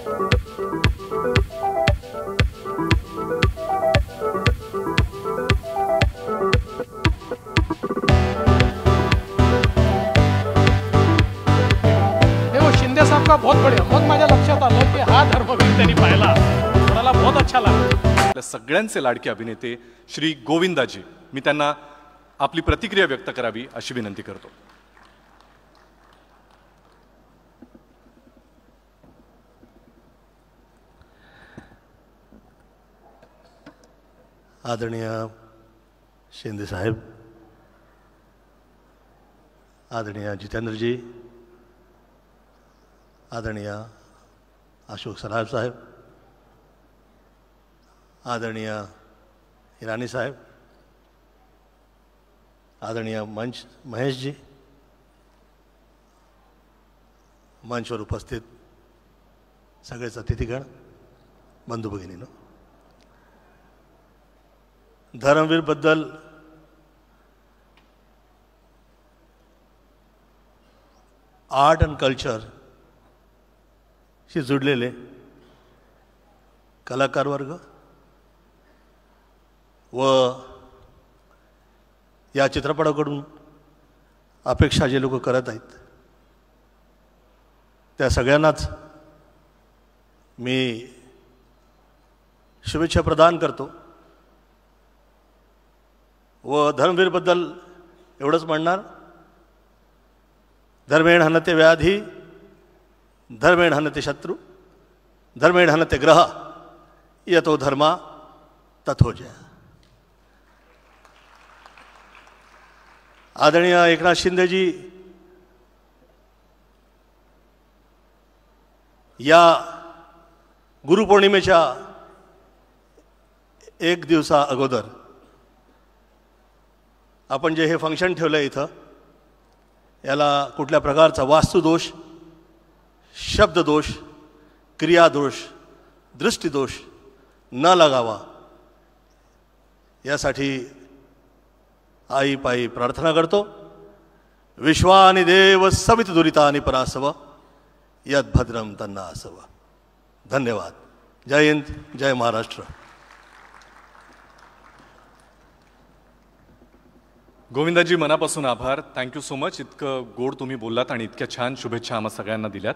शिंदे साहब का बहुत बढ़िया. मग माझ्या लक्षात आलं की हा धर्मवीर त्यांनी पाहिला, कोणाला बहुत अच्छा लागला. सगळ्यांचे लाडके अभिनेते श्री गोविंदाजी, मी त्यांना आपली प्रतिक्रिया व्यक्त करावी अशी विनंती करतो. आदरणीय शिंदे साहेब, आदरणीय जितेंद्र जी, आदरणीय अशोक सराफ साहेब, आदरणीय ईरानी साहेब, आदरणीय मंच महेश जी, मंचवर उपस्थित सगळेच अतिथीगण, बंधू भगिनींनो, धर्मवीर बद्दल आर्ट अँड कल्चर शी जुडलेले कलाकार वर्ग व या चित्रपटाकडून अपेक्षा जे लोक करत आहेत त्या सगळ्यांनाच मी शुभेच्छा प्रदान करतो व धर्मवीरबद्दल एवढंच म्हणणार, धर्मेण हनते व्याधी, धर्मेण हनते शत्रु, धर्मेण हनते ग्रह, यतो धर्मा तथो जय. आदरणीय एकनाथ शिंदेजी या गुरुपौर्णिमेच्या एक दिवसा अगोदर आपण जे हे फंक्शन ठेवलं आहे इथं, याला कुठल्या प्रकारचा वास्तुदोष, शब्ददोष, क्रियादोष, दृष्टिदोष न लागावा यासाठी आई पायी प्रार्थना करतो. विश्वानि देव सवित दुरितानि परासव यद भद्रम तन्ना असव. धन्यवाद. जय हिंद, जय महाराष्ट्र. गोविंदाजी, मनापासून आभार. Thank you so much. इतकं गोड तुम्ही बोललात आणि इतक्या छान शुभेच्छा आम्हा सगळ्यांना दिल्यात.